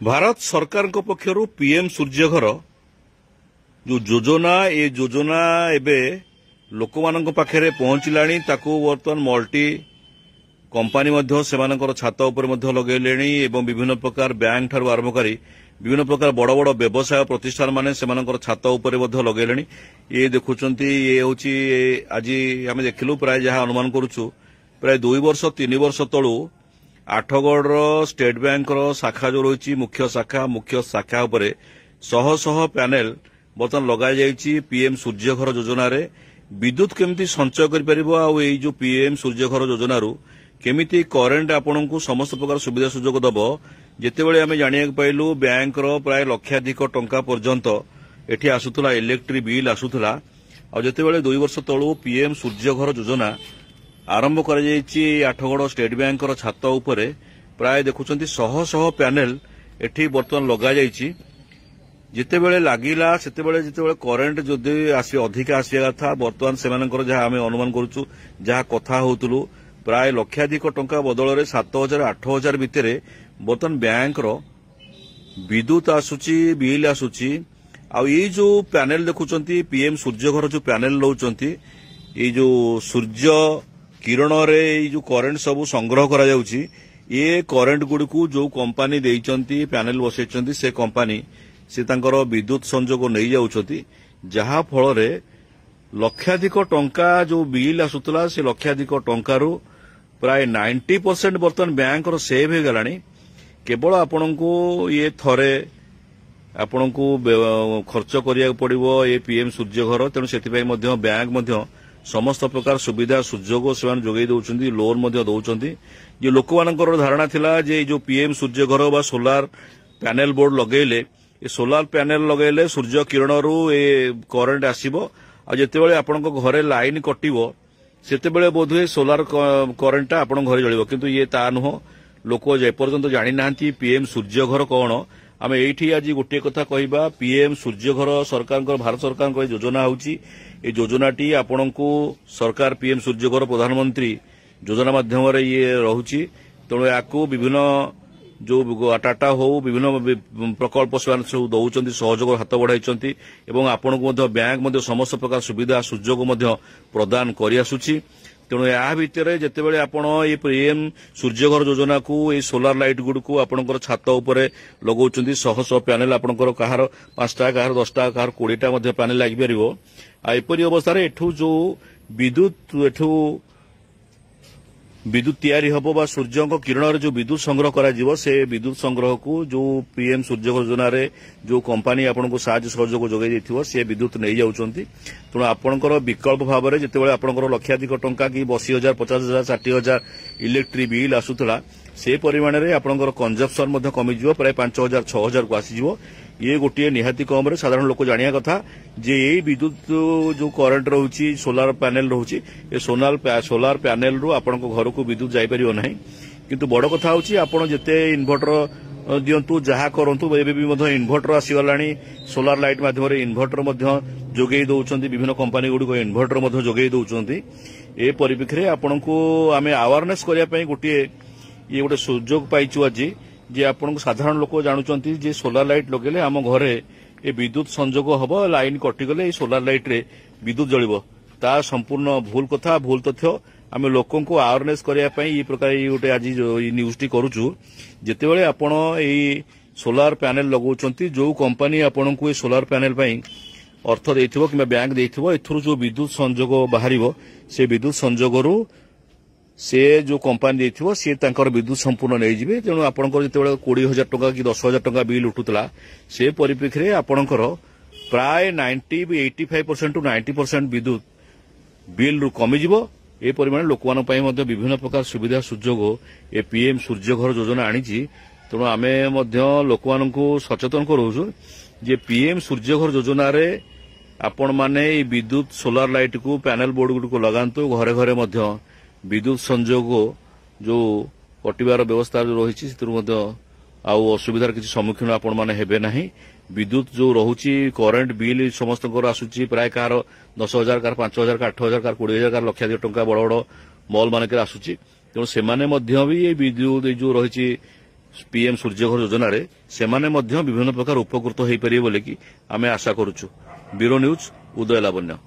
भारत सरकार पक्षर पीएम सूर्यघर जो योजना ये योजना एबे लोक मान पाखे पहुंचला बर्तमान मल्टी कंपानी से छात उपर लगेले एवं विभिन्न प्रकार बैंक ठार आरंभ कर विभिन्न प्रकार बड़ बड़ व्यवसाय प्रतिष्ठान माने से छात उपर लगेले ये देखुंत ये हूँ आज आम देखिलु प्राय जहाँ अनुमान करुचु प्राय 2 वर्ष 3 वर्ष तलू आठगढ़ स्टेट बैंक शाखा जो रही मुख्य शाखा उपरे शह शह पैनेल बर्तमान लगा पीएम सूर्यघर योजना रे विद्युत केमिति संचय कर जो पीएम सूर्यघर योजना केमिति करेन्ट आपन को समस्त प्रकार सुविधा सुजोग दब जितेबाला आम जाना पाइलु बैंक प्राय लक्षाधिक टंका पर्यंत एठी आसुला इलेक्ट्रिक बिल आसुला जितेबाला 2 वर्ष तलू पीएम सूर्यघर योजना आरंभ कर आठगढ़ स्टेट बैंक छात उपरे प्राय देखुं शह शह पैनेल एठी बर्तमान लगा जितेबाला लगिला जितेबाला करेन्ट जदि अधिक आसिया कथा बर्तमान से जहाँ आम अनुमान करुचु जहाँ कथा होतुलु प्राय लक्षाधिक टंका बदल में 7,000 8,000 भितर बर्तमान बैंक विद्युत आसुची बिल आसुची आ ये जो पैनेल देखुंत पीएम सूर्यघर जो पैनेल लौंट ये जो सूर्य किरण रे जो करेन्ट सब संग्रह करा जाउची ये करेन्ट गुड़िक जो कंपानी देइचंती पैनेल बसैचंती से कंपानी से तांकर विद्युत संजोग नहीं जाउछंती जहा फल रे लक्षाधिक टंका जो बिल आसुतला से लक्षाधिक टंकारु प्राय 90% बर्तमान बैंक सेव हो गलानी केवल आपन को ये थरे आपन को खर्च करिया पड़िबो ये पीएम सूर्यघर तेणु सेतिपई मध्य बैंक समस्त प्रकार सुविधा सुजोग से जोगे दौरान लोन दौरान जो लोक मान धारणा थिला जे जो पीएम सूर्यघर बा सोलार पैनेल बोर्ड लगेले ये सोलार पैनेल लगेले सूर्य किरण रु ये करेन्ट आसीबो आ जेतेबेले आपन घरे लाइन कटिबो सेतेबेले बोधुए सोलार करेन्ट आपन घरे जळिबो किंतु ये ता नुह लोक जे पर्यंत जानि नांती पीएम सूर्यघर कौन आम एठी आज गोटे कथा कहबा पीएम सूर्यघर सरकार भारत सरकार योजना होची ये योजनाटी आपण को सरकार पीएम सूर्यघर प्रधानमंत्री योजना माध्यम ये रहुची तेणु या विभिन्न जो टाटा हो विभिन्न प्रकल्प से दौरान सहयोग हाथ बढ़ाई एवं आपण को बैंक समस्त प्रकार सुविधा सुजोग प्रदान करिआसुची तेणु या भितर जितेबाला आपण ये पीएम सूर्यघर योजना को ये सोलार लाइट गुड़ को आपंकर छात उपरे लगौंट शह शह पैनेल आपंकर कहार 5टा कहार 10टा कहार 20टा पैनेल लगिपर एपरी अवस्था एठू जो विद्युत तैयारी हबो बा सूर्य किरण जो विद्युत संग्रह करा से विद्युत संग्रह को जो पीएम सूर्यघर योजना रे जो कंपानी आपन को साहाय्य सहयोग जोगाई देथिबो से विद्युत नहीं जाउचंती तेणु आपनकर विकल्प भाव में जितेबाला आपनकर लक्षाधिक टंका कि 80,000 50,000 60,000 इलेक्ट्रिक बिल आसुतला से परिमाण में आपनकर कंजप्शन कमिजिवो प्राय 5,000 6,000 को आसीजिवो ये गोटे निहाती कम रे साधारण लोक जानिया कथा जे ये विद्युत जो करंट रोची सोलार पैनेल रोची ये सोलार पैनेल रु आपण घर को विद्युत जाई परियो नहीं किंतु बड़ कथा होची आपण जते इन्वर्टर दियंतु जहा करंतु एबे भी मध्य इन्वर्टर आसीगलानी सोलार लाइट माध्यम रे इन्वर्टर मध्य जोगेई दउचंती विभिन्न कंपनी गुडी इन्वर्टर मध्य जोगेई दउचंती ए परिप्रेक्षी आपण को आमे अवेयरनेस करिया पई गोटे ये गोटे सुजोग पाइछु आज जे आपन साधारण लोक जानुचंती जे सोलार लाइट लगेले आम घरे ए विद्युत संजोग हबो लाइन कटिगले सोलार लाइट रे विद्युत जळिबो ता संपूर्ण भूल कथा भूल तथ्य आम लोकों को अवेयरनेस करिया पई ई प्रकार गोटे आज न्यूज़टी करूछु जेतेबेले आपण ए सोलार पैनेल लगौचंती जो कंपनी आपन को ए सोलार पैनेल पई अर्थ देथिबो किबा बैंक देथिबो एथुरु जो विद्युत संजोग बाहरिबो से विद्युत संजोगरु से जो कंपानी देथिबो से तांकर विद्युत संपूर्ण नहीं जिबे तेणु आपनकर जेतेबेले 20,000 टंका कि 10,000 टंका बिल उठुतला से परिप्रेक्षी रे आपनकर प्राय 85% टू 90% विद्युत बिल रु कमी जिवो ए परिमाण लोकमान पई मध्ये विभिन्न प्रकार सुविधा सुजोग ए पीएम सूर्यघर योजना आनिची तेणु आमे मध्ये लोकमान को सचेतन करूछु जे पीएम सूर्यघर योजना रे आपण माने विद्युत सोलार लाइट को पैनेल बोर्ड गुड को लगांतु घरे घरे मध्ये विद्युत संजोग जो कटिबार व्यवस्था जो रही असुविधार किसी सम्मुखीन आपण माने हेबे नाही विद्युत जो रहुची करेन्ट बिल समस्त आसुची प्राय कार 10,000 कार 5,000 कार 8,000 कार 20,000 कार लक्षाधिक टंका बड़ बड़ मॉल मानक आसुची तेणु से भी विद्युत जो रही पीएम सूर्यघर योजन से विभिन्न प्रकार उपकृत हो पारे बोलिकी आम आशा करुचु। ब्यूरो न्यूज उदय लावण्य।